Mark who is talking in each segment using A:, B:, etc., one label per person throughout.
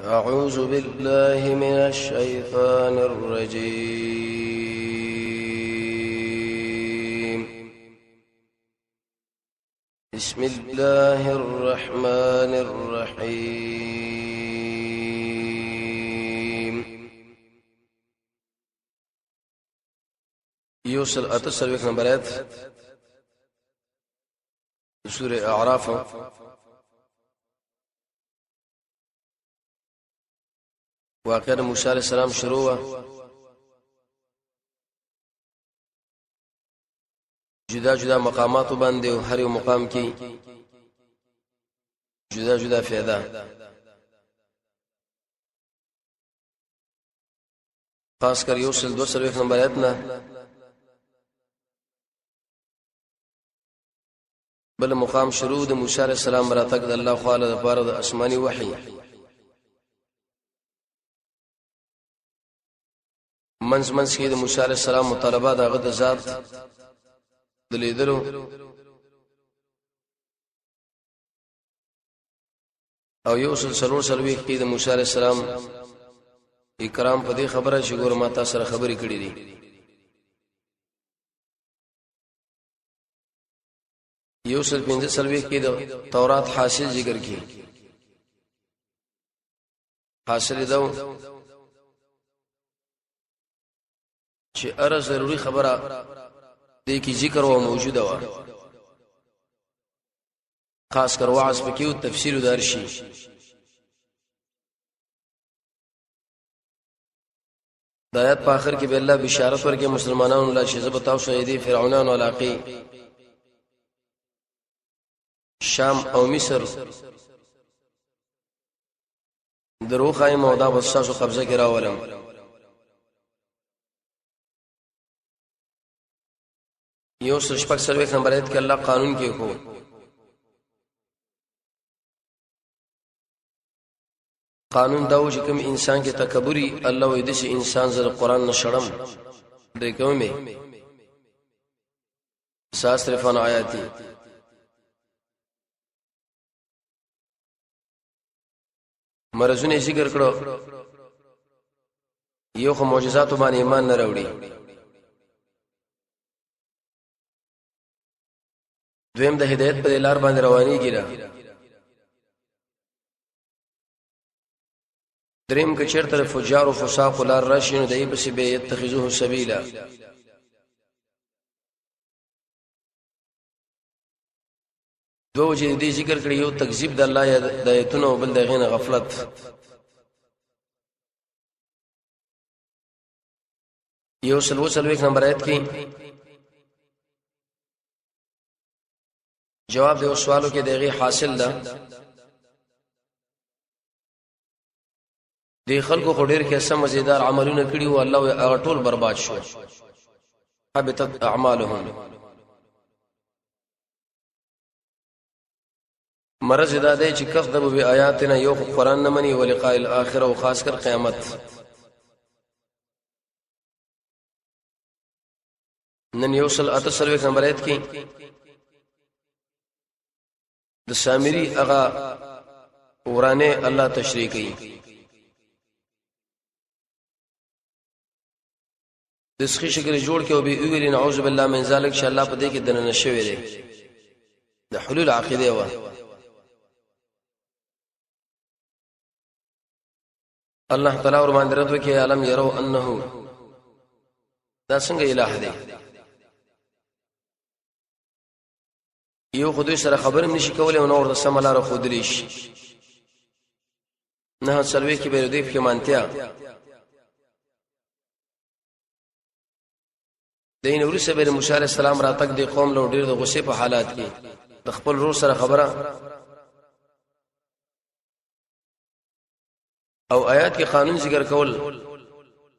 A: أعوذ بالله من الشيطان الرجيم. بسم الله الرحمن الرحيم. يوصل أتصل نمبر آيات سورة أعراف. واقعہ موسی علیہ السلام شروع ہوا. جدا جدا مقامات باندې او هر یو مقام کې جدا جدا فائدہ. خاص کر یوصل 201 نمبر آیت نه بل مقام شروع د موسی علیہ السلام راتګ د الله تعالی د پاره د آسماني وحی. منځ کې د موسی علیہ السلام مطالبه دغه د ذات د لیدلو او یو سلسله کې د موسی علیہ السلام اکرام په دې خبره چې ګور ماته سره خبرې کړې دي. یو سل 15 کې د تورات حاصل ذکر کی. حاصل دا چې اره ضروری خبره دې کې ذکر او موجوده و. خاص کر وعظ پکې او تفسیر درشي. د آیات په اخر کې به الله بشارت ورکړي مسلمانانو لا چې زبتاو شهیدی فرعونانو علاقه شام او مصر درو خایم او دا وساسو قبضه کې راولم. یو شپږ سرویک نمبر ایت کې الله قانون کې کو قانون دا و چې کوم انسان کې تکبري الله وې د شي انسان زره قران نشړم درې کومه ساسرفن آیاتی مرزونه ذکر کړو. یو خو معجزات باندې ایمان نه راوړي. دویم د هدایت په لار باندې رواني کیږي. دریم که چیرته فجار او فساق لار راشي نو دای په سی به يتخذوه سبیلا. دو چې دې ذکر کړی یو تکذیب د الله د آیتونو او بل دغه غفلت. یو سلوک نمبر آیت کې جواب د سوالو کې دغه حاصل ده. د خلکو خډیر کې سم مزیدار عملونه کړي او الله هغه ټول برباد شو. حبطت اعمالهم. مرز دا دی چې کذبوا بیااتنا یو قرآن نه مني او لقاء الاخره او خاص کر قیامت. نن یوصل اتصل نمبر ایت کې د سامری اغا ورانه الله تشریح کوي. د سخی شکل جوړ کې او به ویل نعوذ بالله من ذلک چې الله په دې کې دنه شوی دی. د حلول عقیده و الله تعالی ور باندې رد وکي علم يروا انه دا څنګه الہ دی. یو خدای سره خبرم نشي کولای او نور د سملاره خودلی شي. نه سلوي کې به دې په مانتیا دین ورسه به موسی عليه السلام راتګ د قوم له ډیر د غصې په حالات کې د خپل روح سره خبره او آیات کې قانون ذکر کول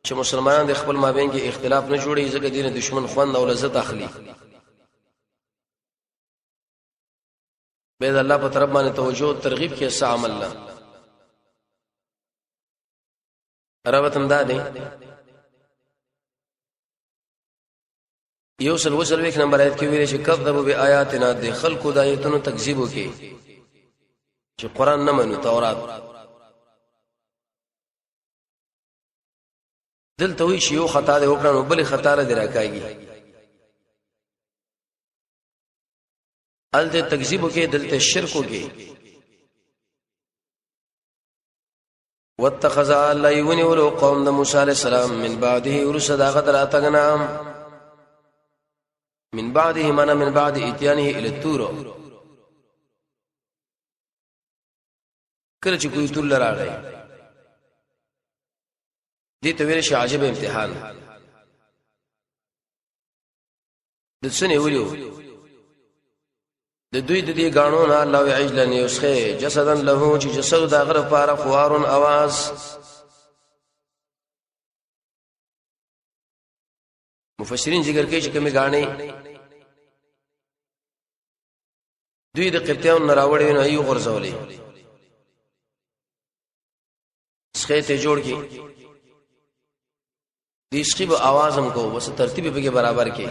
A: چې مسلمانان د خپل مابین کې اختلاف نه جوړي ځکه دین دشمن خوند او لذت اخلي. بيد الله په طرف باندې توجه ترغیب کې څه عمل الله ربتم دادي. یو سلوسل ویک نمبر آیت کې ویل چې کذبوا بیااتنا د خلقو د آیتونو تکذیب وکي چې قران نه منو تورات دلته وی شی یو خطا ده وکړو بل خطا له راکاږي الته تکذیب کې دلته شرک کې واتخذ الله يوني قوم موسی عليه السلام من بعده ورسد غدر اتغنام من بعده من بعد اتيانه الى التور کله چې کوی تل راغی دې ته ویل شي عجب امتحان د څنې ویلو د دوی د دې غاڼو نه الله عجلن یسخه جسدن له چې جسد دا غره پاره خوارون आवाज مفسرین ذکر کوي چې کومه غاڼې دوی د قبطیانو نه راوړې نه یو غرزولې څخه ته جوړ کی دې څخه به आवाज هم کو وس ترتیب به برابر کې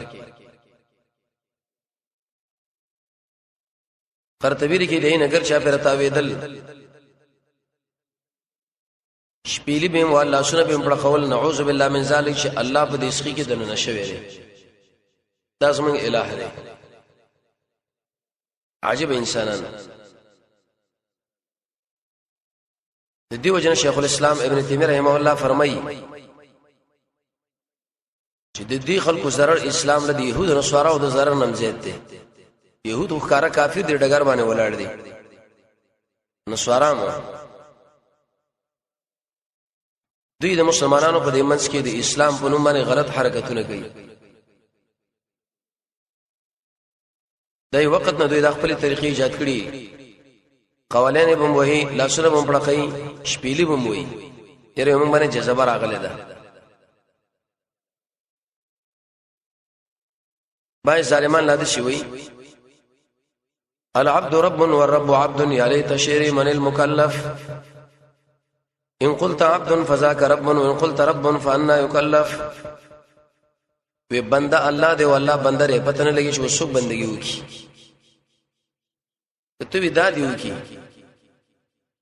A: قرطبی کې دین اگر چا پر تاویدل شپېلی به والله سن به پر خول نعوذ بالله من ذلک چې الله په دې څخه کې دنه نشوي دا زمونږ الٰه دی عجب انسانان د دې وجنه شیخ الاسلام ابن تیمیه رحمه الله فرمایي چې د دې خلکو zarar اسلام له يهود او نصارا او د zarar نمزید دي يهود وکړه کافر دي ډګر باندې ولاړ دي نصارا مو دوی د مسلمانانو په دې منځ کې د اسلام په نوم باندې غلط حرکتونه کوي دای وخت نه دوی د خپل طریقې ایجاد کړي قوالین بم وਹੀ لاسونه بم پړقای شپېلی بم وਹੀ یره موږ باندې جذبه راغله ده بای ظالمان لاده شي وي العبد رب والرب عبد يا ليت شيري من المكلف ان قلت عبد فذاك رب وان قلت رب فانا يكلف وی بندا الله دی والله بندا ری پته نه لګي چې وسو بندگی وکي ته وی دادی وکي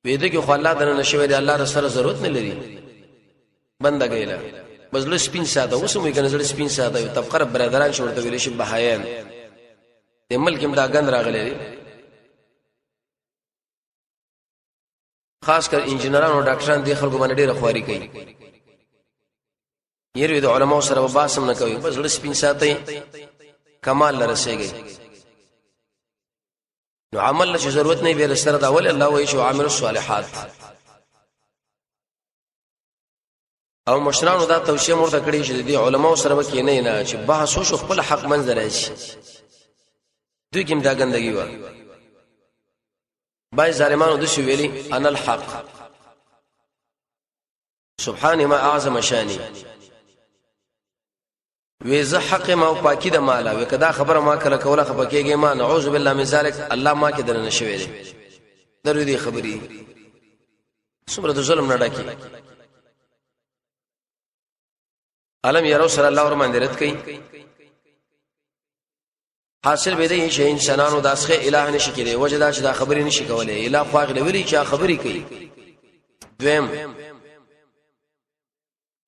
A: وېده کې خو الله دنه نشوي دی الله رسول ضرورت نه لري بندا ګیلا بس له سپین ساده وسمې کنه زړه سپین ساده یو طبقه برادران شورته ویل شي بهایان د ملک هم دا غند راغلي خاص کر انجنيران او ډاکټران دي خلکو باندې ډېر خواري کوي یره د علماء سره باسم نه کوي بس له سپین ساتي کمال لرسېږي نو عمل له ضرورت نه به سره دا ول الله وایي شو عامل الصالحات او مشرانو دا توصيه مرته کړی چې د علماء سره کې نه چې بحث وشو خپل حق منځ راشي دوی کوم دا ګندګي و بای ظالمانو د شو ویلي انا الحق سبحان ما اعظم شاني ویزه حق ما او پاکی د مالا وکدا خبره ما کله کوله خپکیږي ما نعوذ بالله من ذلک الله ما کې درنه شوی دی درو دي خبري څومره د ظلم نه ډاکي علم يرو صلی الله علیه وسلم درت کوي حاصل به دی چې انسانانو داسخه الٰه نشي کېږي وجدا چې دا خبري نشي کولای الٰه خواغ لوري چې خبري کوي دویم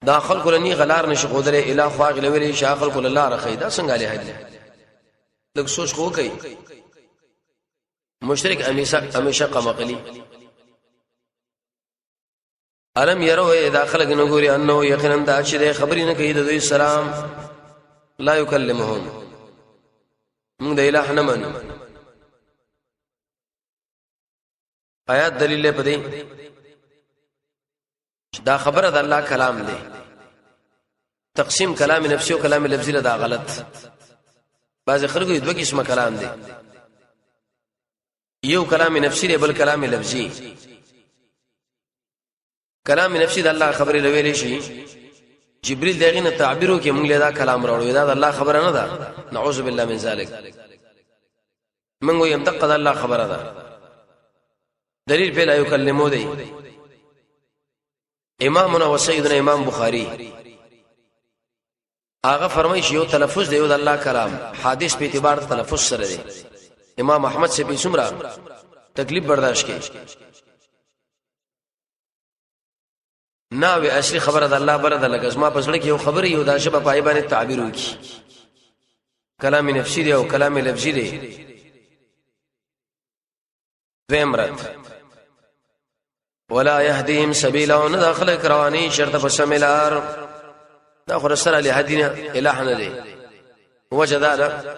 A: دا خلق لنی غلار نشي خودره الٰه خواغ لوري چې خلق الله رخی دا څنګه له هدي لږ سوچ خو کوي مشرک همیشه قمقلی علم يرو داخله نګوري انه یقینا دا چې خبري نه کوي د دوی سلام لا يكلمهم موږ د الٰه نه منو آیات دلیل په دې دا خبره د الله کلام دی تقسیم کلام نفسي او کلام لفظي دا غلط بعض خلکو دوه قسمه کلام دی یو کلام نفسي دی بل کلام لفظي کلام نفسي د الله خبره لوي شي جبريل دغه نه تعبیرو کې موږ له دا کلام راوړو دا د الله خبره نه ده نعوذ بالله من ذلک موږ یم تقد الله خبره ده دلیل په لا یکلمو دی امامنا و سیدنا امام بخاری هغه فرمایي چې یو تلفظ دی یو د الله کلام حدیث په اعتبار تلفظ سره دی امام احمد سے په څومره تکلیف برداشت کړي نه وی اصلي خبره د الله بره د لګزما پسړه کې یو خبره یو دا شبه پای باندې تعبیر وکي کلام نفسي دی او کلام لفظي دی ومرت ولا يهديهم سبيلا وندخل كرواني شرط بسملار دا خو سره له هدينا اله نه دی وجدادا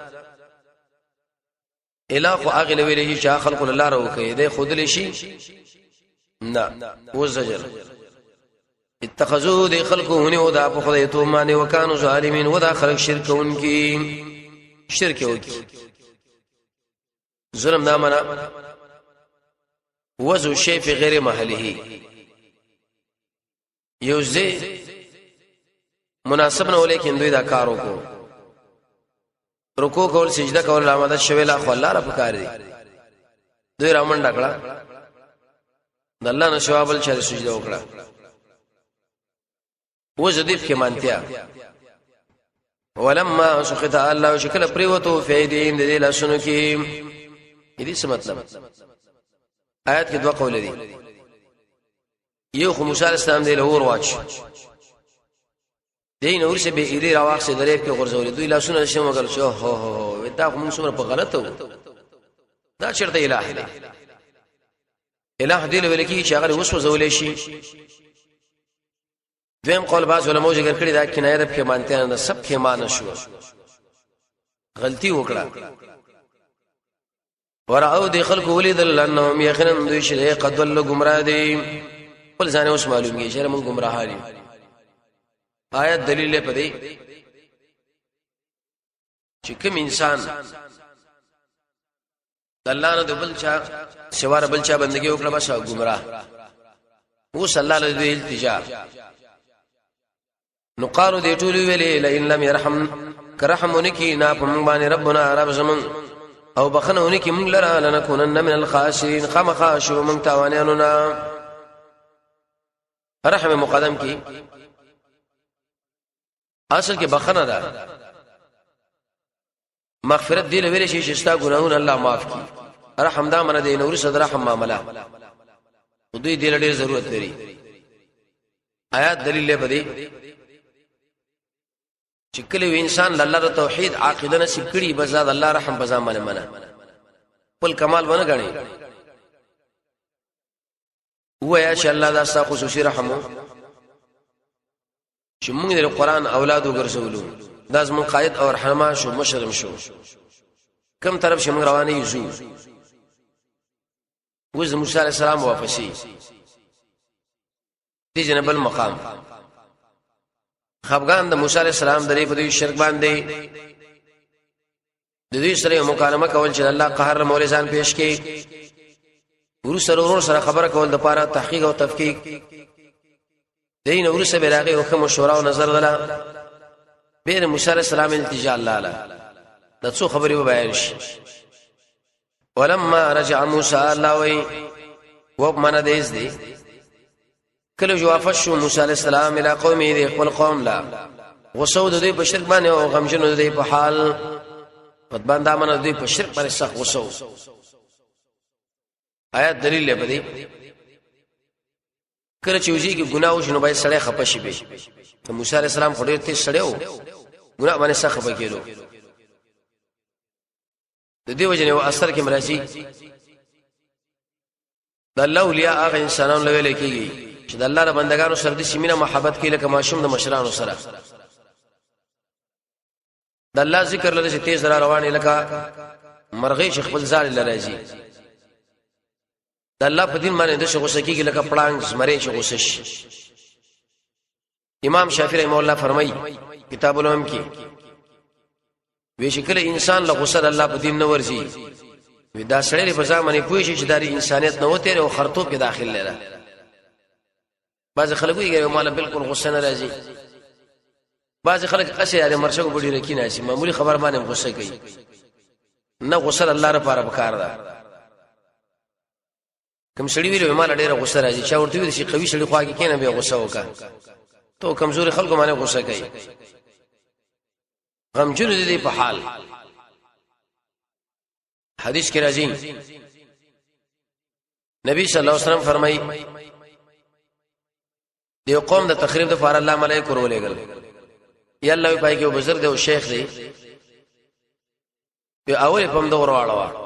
A: اله خو اغل ویلې چې خلق الله راوکې دی خود لشي نه وزجر اتخذوا دي خلقونه ودا په خدای ته معنی وکانو ظالمین ودا خلق شرکونکي شرک وکي ظلم دا معنا وضع شيء في غیر محله یوزه مناسب نه ولیکن دوی دا کار وکړو رکوع کول سجده کول آماده شوی لا خو الله را پکار دي دوی رامن ډکړه د الله نه شوابل چې سجده وکړه وجدیف کې مانتیا ولما سخط الله شکل پریوتو فیدین دې لاسونو کې دې څه مطلب آیات کې دوه قول دي یو خو موسی علیہ السلام دې له اور واچ دین اور سے به ایری راواخ سے دریب کې غرزول دوی لاسونه شمه کول شو هو دا کوم څومره په غلطه دا چرته الہ دی الہ دې ویل کې چې هغه وسو زولې شي دویم قول باز علماء ذکر کړی دا کنایه د پیمانتیان نه سب پیمانه شو غلطي وکړه ورعو دي خلق ولذل انهم يخنن دوی شي قد ول گمراه دي ول ځانه اوس معلومیږي چې موږ گمراه دي آیت دلیل په دی چې کوم انسان الله نه د بل چا سوار بل چا بندگی وکړه بس گمراه او صلی الله علیه التجا نو قالو دې ټول ویلې لئن لم يرحم کرحمونکی نا پم باندې ربنا رب زمون او بخنونکی موږ لرا لنكونن من الخاسرین خامخاشو موږ تاوانانو رحم مقدم کی اصل کې بخنه ده مغفرت دی له ویلې شي چې ستا ګناهونه الله معاف کړي رحم دا منه دی نور صدر رحم معاملہ دوی دې ډېر ضرورت لري آیات دلیل له بدی چې کله انسان الله د توحید عقیده نصیب کړي بزاد الله رحم بزا منه خپل کمال ونه غني ویا چې الله دا ستاسو خصوصي رحم چې موږ د قرآن اولاد وګرځولو دا زموږ قائد او رحمان شو مشرم شو کوم طرف چې موږ روانه یو وز موسی علیہ السلام واپسی دي جنب المقام خفغان د موسی علیہ السلام درې په دې شرک باندې د دې سره مکالمه کول چې الله قهر مولزان پیش کړي ورسره سره خبره کول د پاره تحقیق او تفکیک دین ورسه براغه حکم شورا او نظر غلا بیر موسی علیہ السلام التجا الله لا د څو خبرې بیان شي ولما رجع موسی الله وی ومن دیز دی کله جو افشو موسی علیہ السلام الى قومه دی خپل قوم لا غسود دی په شرک باندې او غمجن دی په حال قد باندې امن دی په شرک باندې سخت غسو آیات دلیل له بدی کله چې وږي کې ګناه وشنو باید سړی خپه شي به ته موسی علیہ السلام خو ډیر تیز سړیو ګناه باندې سخت خپه کېلو د دې وجه نه اثر کې مراشي د الله اولیاء هغه انسانانو لوي کېږي چې د الله د بندگانو سره د سیمینه محبت کې لکه ماشوم د مشرانو سره د الله ذکر لږه تیز را روانه لکه مرغې چې خپل ځان لراځي د الله په دین باندې د شغوسه کېږي لکه پړانګ زمري چې غوسه شي امام شافعي رحمه الله فرمایي کتاب العلم کې وی شکل انسان له غوسه الله په دین نه ورځي وی دا سړی په ځامنه پوي شي چې د انسانيت نه وته او خرطوب کې داخل لره بعض خلک ویږي مال بالکل غوسه نه راځي بعض خلک قصې یاره مرشګو بډی رکی نه شي معمولی خبر باندې غوسه کوي نه غوسه الله لپاره بکار ده کوم سړی ویلو مال ډیره غوسه راځي چا ورته وی شي قوي سړی خواږي کینه به غوسه وکا ته کمزوري خلکو باندې غوسه کوي غمجن دي په حال حدیث کې راځي نبی صلی الله علیه وسلم فرمایي دی قوم د تخریب د فار الله ملائکه ورولېګل یا الله پای کې بزرګ دی او شیخ دی په اول په مدور واړه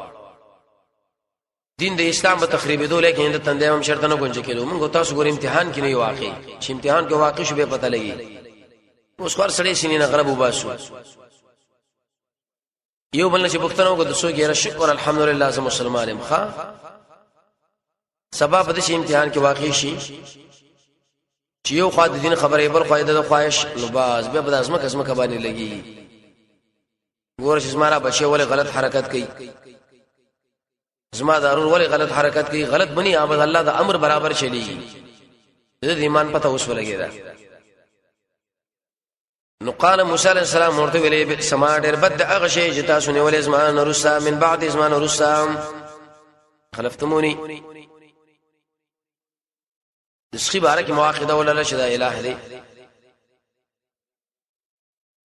A: دین د اسلام په تخریب دو لیکن د تندې هم شرط نه گونځ کېلو موږ تاسو ګور امتحان کې نه یو واقع چې امتحان کې واقع شو به پته لګي اوس خور سړی سینې نه غرب وباسو یو بل چې پښتنو کو د سو کې شکر الحمدلله زم مسلمانم ښا سبب د شي امتحان کې واقع شي چې یو خوا د دین خبرې بل خوا د خواهش نو باز به د ازمه قسمه باندې لګي ګور چې زماره بچي ولې غلط حرکت کوي زما ضرور ولې غلط حرکت کوي غلط بني عبادت الله د امر برابر چلی د ایمان پته اوس ولګی دا نو قال موسی علیہ السلام ورته ویلې سما ډېر بد هغه شی چې تاسو نه ولې زمان رسا من بعد زمان رسا خلفتمونی دسخي بارک مواقعه ولا شدا الہ دی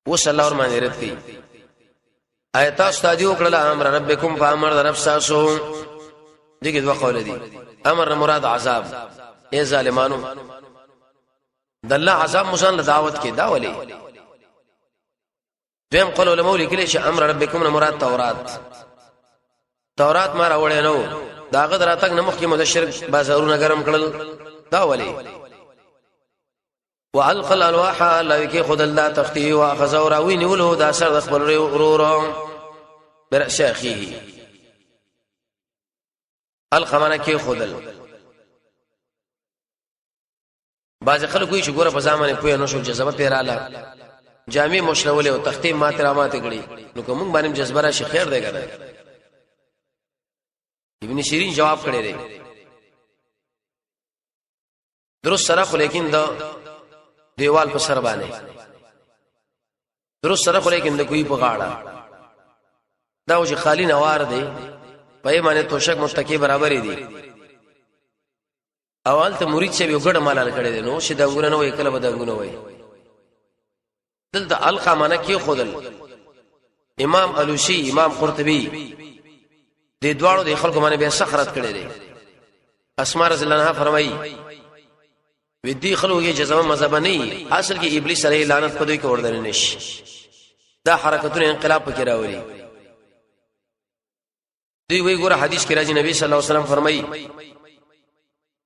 A: وصلی الله ور باندې رد کی آیات استادی وکړه امر ربکم فامر رب ساسو دغه دوه قول دي امر مراد عذاب ای ظالمانو د الله عذاب مسان له دعوت کې دا ولي دیم قول علماء لیکلي چې امر ربکم مراد تورات ما راوړې نو داغه دراتک نمخ کې مدشر بازارونه ګرم کړل دا ولي والقى الالواح لکه خد الله تختی واخذ اوراوی نیولو دا سر د خپل ورور برأس اخیه القمانه کې خدل باز خلکو چې ګوره په ځامنه پوهه نشو جذبه پیراله جامع مشرول او تختی ماترامات کړي نو کوم باندې جذبه را شي خیر دی کنه ابن شیرین جواب کړی دی درست سره خو لیکن دا دیوال په سر باندې درست سره خو لیکن د کوی په غاړه دا چې خالی نوار دی په معنی توشک متکی برابر دي اول ته مرید چې یو ګډ مالال کړي دي نو چې دنګونه نو کله بدنګونه وای دلته القمانه کې خودل امام الوسی امام قرطبی د دوړو د خلکو باندې به سخرت کړي دي اسماء رضی الله عنها فرمایي ودي خلکو کې جزمه مذهب نه اصل کې ابلیس علیه لعنت په دوی کې وردل نشي دا حرکتونه انقلاب پکې راوړي دی وی ګوره حدیث کې راځي نبی صلی الله علیه وسلم فرمایي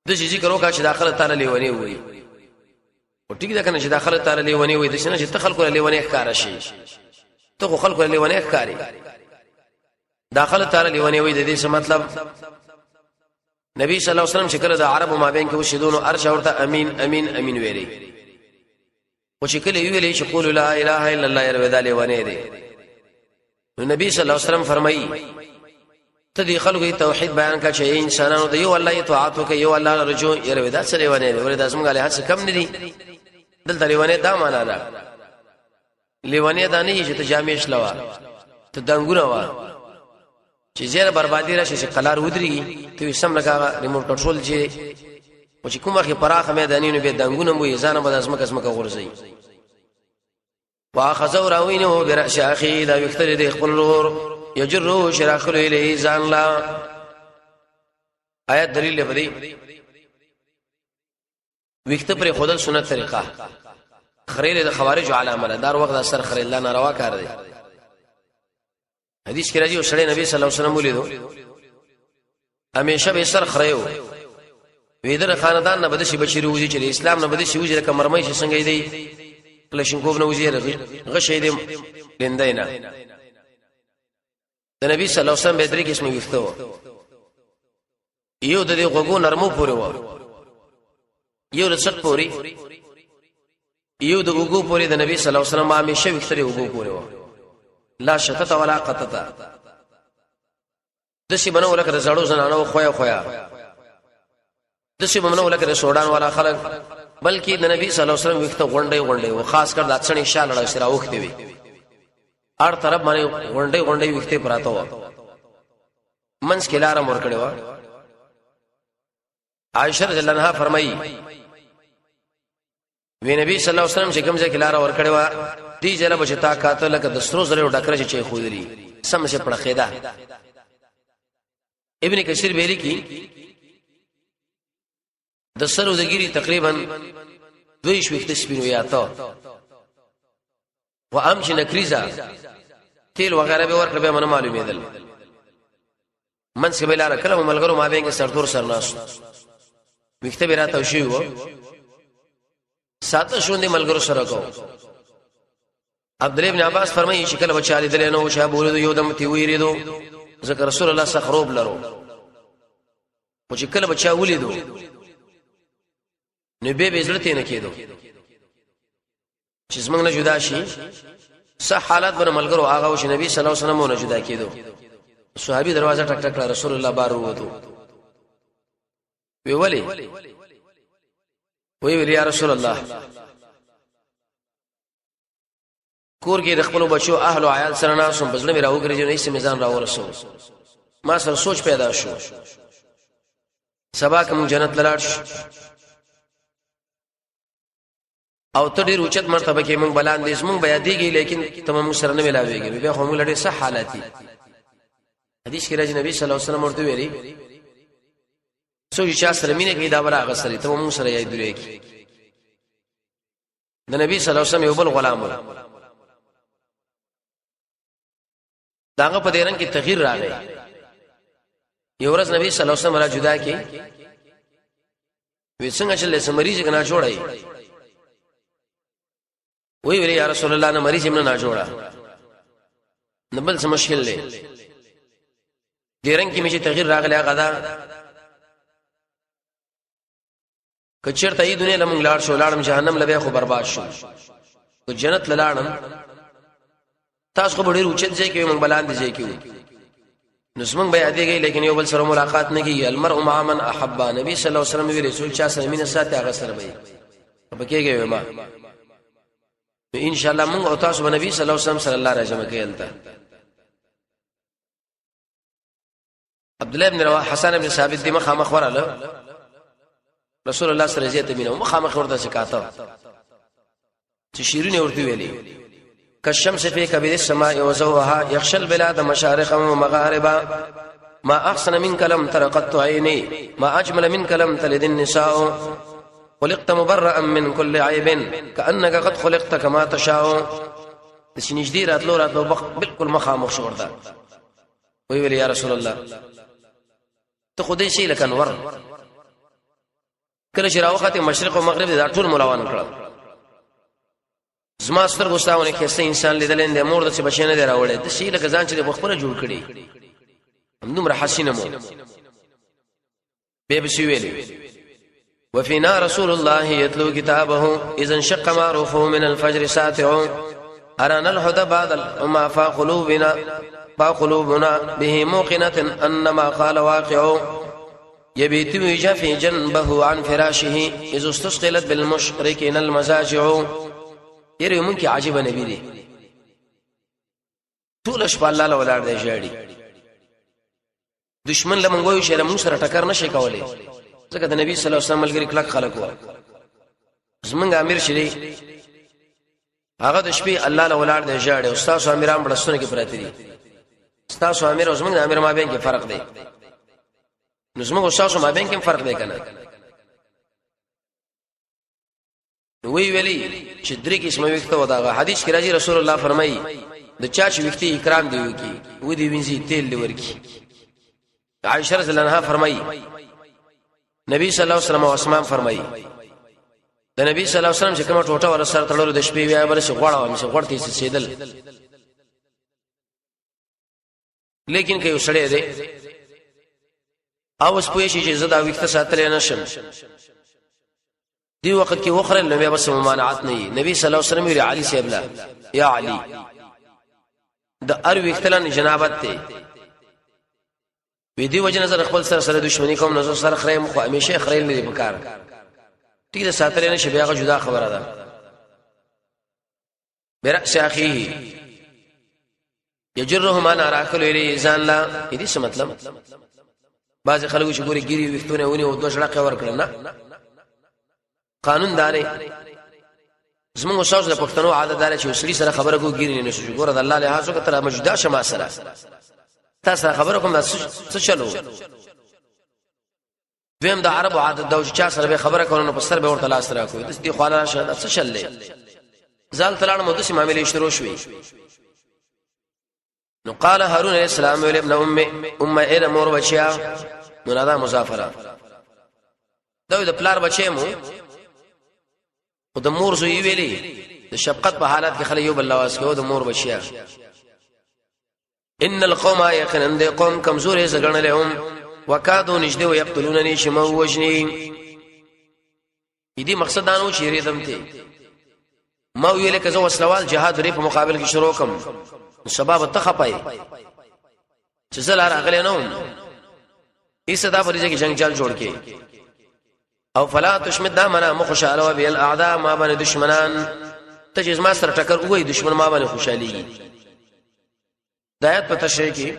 A: د شي ذکر وکړه چې داخله تعالی لیونی وي او ټیک دا کنه چې داخله تعالی لیونی وي د شنه چې خلکو لیونی ښکارا شي ته خو خلکو لیونی ښکاری داخله تعالی لیونی وي د دې څه مطلب نبی صلی الله علیه وسلم چې کله د عربو مابین کې وشیدونو ارش ورته امین امین امین ویلي او چې کله ویلي چې قول لا اله الا الله ير ودا لیونی دی نو نبی صلی الله علیه وسلم فرمایي تدي خلق توحید بیان کا چې انسانانو د یو الله اطاعت وکي یو الله رجو ير ودا سره ونه دی ولې داسمه غاله هڅه کم ندي دلته لیونه دا معنا ده لیونه دا نه چې ته جامع شلوا ته دنګونه وا چې زیره بربادي راشي چې قلار ودري ته سم لگا ریموټ کنټرول چې او چې کومه کې پراخه میدانینو به دنګونه مو ځانه به اسمه قسمه غورځي واخذوا راوینه برأس اخي دا وختر د خپل ور یجرو شراخل الیه ځان لا آیت دلیل لري وخت پر خودل سنت طریقه خریل د خوارج علامه دار وخت اثر خریل الله ناروا کار دی حدیث کې راځي او سړی نبی صلی الله علیه وسلم ولیدو همیشه به سر خریو ویدر خاندان نه بده شي بچی روزي چې اسلام نه بده شي وجره کمرمای شي څنګه دی کلشنکوف نه وزیر غشې دی لیندینا د نبی صلی الله علیه وسلم به درې قسمه ویختو یو د دې غوګو نرمو پورې و یو د څټ پورې یو د وګو پورې د نبی صلی الله علیه وسلم همیشه ویختري وګو پورې و لا شتت ولا قطت دسی بنو لکه زړو زنانو خویا دسی بنو لکه سودان والا خلک بلکې د نبی صلی الله علیه وسلم ویخته غونډي او خاص کر د اڅنې شال لړ سره وخته وي هر طرف باندې غونډي ویخته پراته و منس کې لار مور کړي و عائشہ رضی الله عنها فرمایي وی نبی صلی الله علیه وسلم چې کوم ځای کې لار ور کړي و دې ځله بچتا کاته لکه د سترو زره ډکره چې خودري سم شه پړخېدا ابن کثیر ویلي کی د سرو دګيري تقریبا دوی شوخته سپینو یا تا و امشي نکریزا تیل وغیرہ به ورکړه به منه معلومېدل منځ کې بلاره کله ملګرو ما بینګه سرتور سرناس وخته به راته شي وو ساته شوندې ملګرو سره کو عبد الله ابن عباس فرمایي چې کله بچاله دل نه و چې بوله یو دم تی ویریدو ذکر رسول الله سخروب لرو او چې کله بچا ولیدو نو به عزت نه کېدو چې زمنګ نه جدا شي صح حالات بر ملګرو هغه او چې نبی صلی الله علیه وسلم نه جدا کېدو صحابي دروازه ټک ټک رسول الله بار ووتو وی ولی وی یا رسول الله کور کې خپل بچو اهل او عیال سره ناسم بزله مې راوګرځي نه سي میزان راورسو ما سره سوچ پیدا شو سبا کوم جنت لاړ شو او ته ډیر اوچت مرتبه کې مونږ بلاندې زمونږ بیا دیږي لیکن تمام سره نه ملاويږي بیا هم لړې صح حالاتي حدیث کې راځي نبی صلی الله علیه وسلم ورته ویلي سوچ چې سره مینه کې دا ورا غسرې تمام سره یې درې کې د نبی صلی الله علیه وسلم یو بل غلام داغه په دیرن کې تغییر راغی یو ورځ نبی صلی الله علیه وسلم را جدا کې وې څنګه چې له مریض کنا جوړای وی ویلی یا رسول الله نه مریض هم نه جوړا نبل څه مشکل دی دیرن کې مې تغییر راغلی هغه دا کچرته ای دنیا لمون لاړ شو لاړم جهنم لبه خو برباد شو او جنت لاړم تاسو خو ډیر اوچت ځای کې مونږ بلاندې ځای کې نسمن بیا دیږي لیکن یو بل سره ملاقات نه کیږي المرء مع من احب نبی صلی الله علیه وسلم وی رسول چا سره مینه ساتي هغه سره وي په کېږي ما ان شاء الله مونږ او تاسو به نبی صلی الله علیه وسلم صلی الله علیه وسلم کېلته عبد الله بن رواحه حسن بن ثابت دی مخه مخوراله رسول الله صلی الله علیه وسلم مخه مخورته شکاته چې شیرینه ورته ویلي كالشمس في كبد السماء وزوها يخشى البلاد مشارقا ومغاربا ما أحسن منك لم تر قط عيني ما أجمل منك لم تلد النساء خلقت مبرأ من كل عيب كأنك قد خلقت كما تشاء تشنجدي راتلو بالكل مخامخ شور ده ويقول يا رسول الله تخدي شيء لك انور کله چې راوخته مشرق او مغرب دا ټول ملاوان کړه زما ستر ګوستاونه کې څه انسان لیدل نه مور د څه بچنه دی راوړې د شي لکه ځان چې د خپل جوړ کړي همدومره حسینه مو به بشي ویلي وفينا رسول الله يتلو كتابه اذا انشق معروفه من الفجر ساتع ارانا الهدى بعد الامه فقلوبنا به موقنه انما قال واقع يبيت يجفي جنبه عن فراشه اذ استثقلت بالمشركين المزاجع یره مونږ کې عجيبه نبی دی ټول شپه الله له ولار دی ژړي دشمن له مونږ یو شر مونږ سره ټکر نشي کولای ځکه د نبی صلی الله علیه وسلم ملګری کلک خلق وو زمونږ امیر شری هغه د شپې الله له ولار دی ژړي استاد امیران بلستونه کې پراته دي استاد امیر او زمونږ د امیر مابین کې فرق دی نو زمونږ استاد مابین کې فرق دی کنه وی ویلی چې درې قسمه وخت وداغه حدیث کې راځي رسول الله فرمایي د چا چې وختي اکرام دی وکي و دې وینځي تیل دی ورکی عائشہ رضی الله عنها فرمایي نبی صلی الله علیه وسلم او اسمان فرمایي د نبی صلی الله علیه وسلم چې کومه ټوټه ور سره تړلو د شپې بیا بر شي غوړاو مشه غوړتي سیدل لیکن که یو سړی دی او اوس پوه شي چې زدا وخت ساتل نه شم دی وخت کې وخره نو بیا بس ممانعت نه نبی صلی الله علیه وسلم ویل علی سی ابلا یا علی د ار وختلن جنابت ته وی دی وجه نظر خپل سره دښمنی کوم نظر سره خریم خو همیشه خریل نه دی پکار ټیک ده ساتل نه شي بیا جدا خبره ده برأس اخیه یجره ما ناراکل الی ځان لا دې څه مطلب بعض خلکو چې ګوري ګيري وختونه ونی او دوه شړقه ور کړل نه قانون داري زموږ استاد د پښتنو عادت دار چې وسړي سره خبره کو ګیرنه نشو ګوره د الله له حاصل کتره مجدا شمه سره تاسو خبره کوم څه چلو دویم د عربو عادت دا چې چا سره به خبره کوي نو په سر به ورته لاس راکوي د دې خواله راشه څه شلې زال تلان مو د سیمه معاملې شروع شوې نو قال هارون علیہ السلام ابن ام ایر مور بچیا منادا مسافره دا د پلار بچی مو او د مور زوی ویلي د شفقت په حالت کې خلک یو بل لواس کوي د مور بچیا ان القوم يقنن د قوم کمزورې زګنلهم وکادو نجده ويقتلونني شمو وجني دې مقصد دانو چې ریدم ته ما ویل کزو وسلوال جهاد لري په مقابل کې شروع کوم سبب ته خپای چې زلار اغله نو ایسه دا پرې کې جنگ چال جوړ کې او فلا تشمت دامنا مخشاله وبال الاعداء ما بن دشمنان تجز ما سره ټکر وګي دشمن ما باندې خوشالي دایت په تشریح کې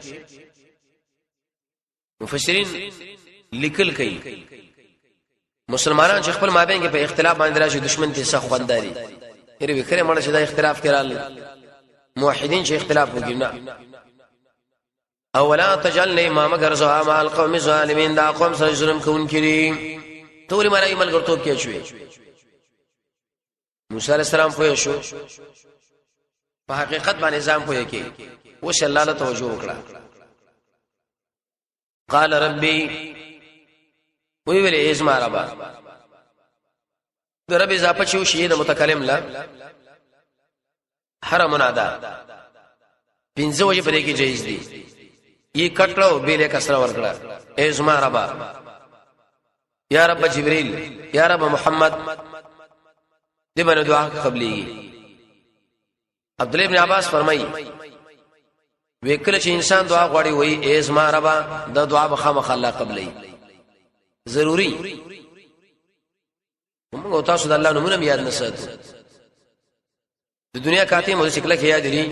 A: مفسرین لیکل کوي مسلمانان چې خپل مابین کې په اختلاف باندې راشي دشمن ته څه خونداري هر وکړه مړه چې دا اختلاف کړل موحدین چې اختلاف وکړي نه اولا تجعل امام غرزها مع القوم الظالمين دا قوم سره ظلم کوونکي ټول مړی ملګرتوب کې شوی موسی علیہ السلام پوه شو په حقیقت باندې نظام پوه کې وش الله له توجه وکړه قال ربي وی ویلې ازما ربا د رب اضافه شو شی د متکلم لا حرم منادا پنځه وجه پرې کې جایز دي یہ کټلو بیره کسره ورکړه ازما ربا یا رب جبريل یا رب محمد دې باندې دعا قبلي عبد الله ابن عباس فرمایي وکړه چې انسان دعا غواړي وای ازما ربا د دعا بخامخ الله قبلي ضروري موږ تاسو د الله نومونه یاد نساتو د دنیا کاته مو شکل کې یاد دي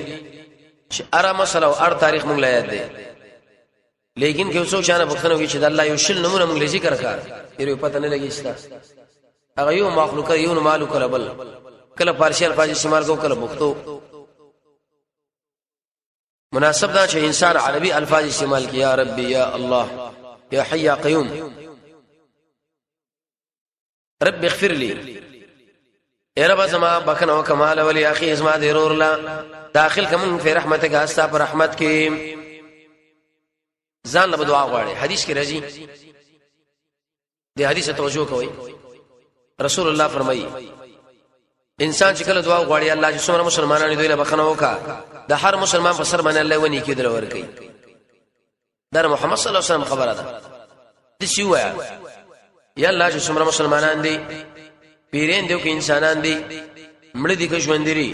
A: چې اره مسله او ار تاریخ موږ لا یاد دي لیکن که څو شانه بخښنه وي چې د الله یو شل نمونه موږ ذکر کړه یره پته نه لګی استا هغه یو مخلوق یو مالک ربل کله فارسی الفاظ استعمال کو کله بوختو مناسب دا چې انسان عربي الفاظ استعمال کیا ربي یا الله یا حي یا قيوم رب اغفر لي اے رب زما بخنه او کمال ولی اخي اسما ضرور لا داخل کوم په رحمتک استا پر رحمت کې ځان له دعا غواړي حدیث کې راځي د حدیث توجه کوي رسول الله فرمایي انسان چې کله دعا غواړي الله چې څومره مسلمانانو دوی له بخنه وکا د هر مسلمان په سر باندې الله ونی کېدل ورکي در محمد صلی الله علیه وسلم خبره ده د شیوا یا الله چې څومره مسلمانان دي پیرین دیو کې انسانان دي مړ دي که ژوند دي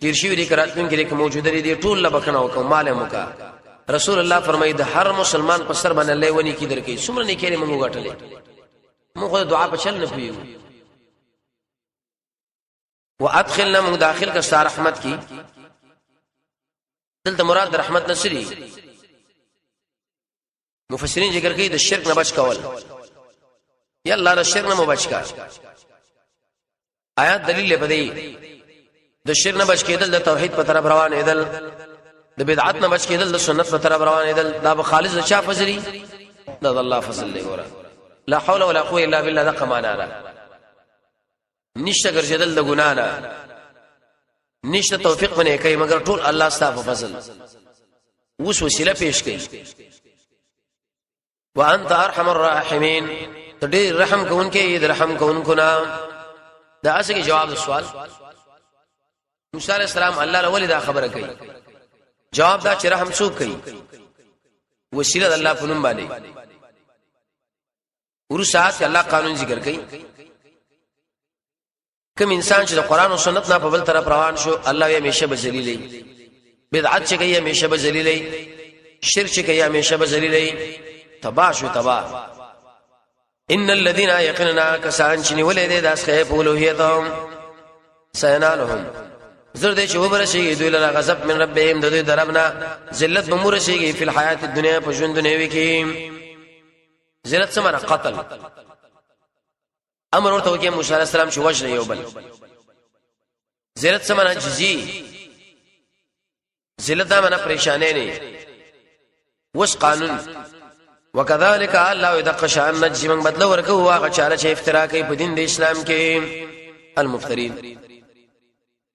A: تیر شي دي کراتون کې موجود دي ټول له بخنه وکا مال موکا رسول الله فرمایي د هر مسلمان په سر باندې الله ونی کېدل کوي څومره نه کېږي موږ غټلې موږ دعا په چل نه پیو وادخلنا من داخل کا سار رحمت کی دلته مراد رحمت نصری مفسرین ذکر کوي د شرک نه بچ کول یا الله د شرک نه بچ کا آیات دلیل بدی د شرک نه بچ کېدل د توحید په طرف روان ایدل د بدعت نه بچ کېدل د سنت په طرف روان ایدل دا به خالص د چا فضلی دا د الله فضل دی ګوره لا حول ولا قوه الا بالله د قمانا را نشته ګرځیدل د ګنا نه نشته توفیق باندې کوي مگر ټول الله ستاسو فضل اوس وسیله پیش کړي وانت ارحم الراحمین ته ډېر رحم کوونکې دې رحم کوونکو نه دا اسه کې جواب سوال موسی علیہ السلام الله له ولدا خبره کوي جواب دا چې رحم څوک کوي وسیله د الله په نوم باندې ورسات الله قانون ذکر کوي کوم انسان چې د قران او سنت نه په بل طرف روان شو الله یې همیشه به ذلیلې بدعت چې کوي همیشه به ذلیلې شرک چې کوي همیشه به ذلیلې تباہ شو تباہ ان الذين يقننا كسان چې ولې د اسخه په اولوهیتهم سينالهم زرد چې وبرشي دوی له غضب من ربهم د دوی دربنا ذلت بمورشي په الحیات الدنیا په ژوند دنیوي کې ذلت سمره قتل امر ورته وکي موسی عليه السلام چې وجه یو بل ذلت سمره جزي ذلت دا معنا پریشانې نه وس قانون وکذالک الله یدقشان نجم من بدل ورکو واغه چاله چې افترا کوي په دین د اسلام کې المفترین.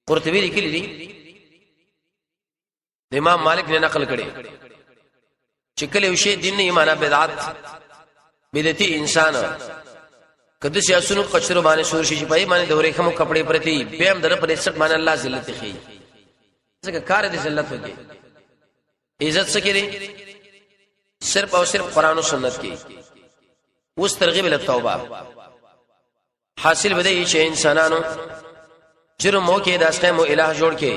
A: قرطبی لیکلی دی امام مالک نے نقل کړي چې کله یو شی دین نه ایمانه بدعت بدعتي انسان کده چې اسونو قشر باندې شور شي په ایمان د اورې کوم کپڑے پرتی به هم در پر 61 باندې الله ذلت خي ځکه کار دې ذلت وږي عزت سکري صرف او صرف قران او سنت کې اوس ترغیب ال توبه حاصل بده چې انسانانو جرم مو کې داسې مو الہ جوړ کې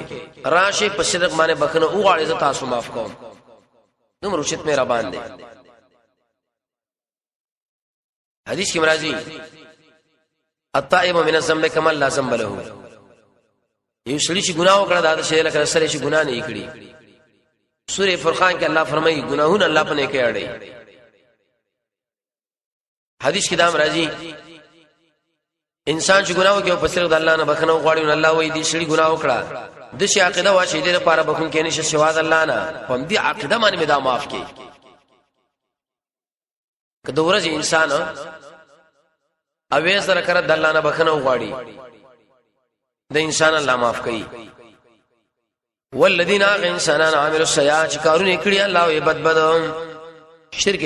A: راشي په صدق باندې بخنه او غاړي ز تاسو معاف کوم نو رشد میرا باندې حدیث کې مرাজি الطائب من الذنب كما لا ذنب له. یو سړي چې ګناه وکړه دا شی لکه سره چې ګناه نه کړی. سورہ فرقان کې الله فرمایي ګناهونه الله پنه کې اړي. حدیث کې دا مرাজি انسان چې ګناه وکړي په صرف د الله نه بخنه غواړي نو الله وایي دې سړي ګناه وکړه د شي عقیده واچي دې لپاره بخون کې نشه سوا د الله نه په دې عقیده باندې مدا معاف کړي. کله ورځ انسان اوې سره کړه د الله نه بخنه غواړي د انسان الله معاف کوي. والذین انسانان عاملوا السیئات کارونه کړی الله یې بد شرک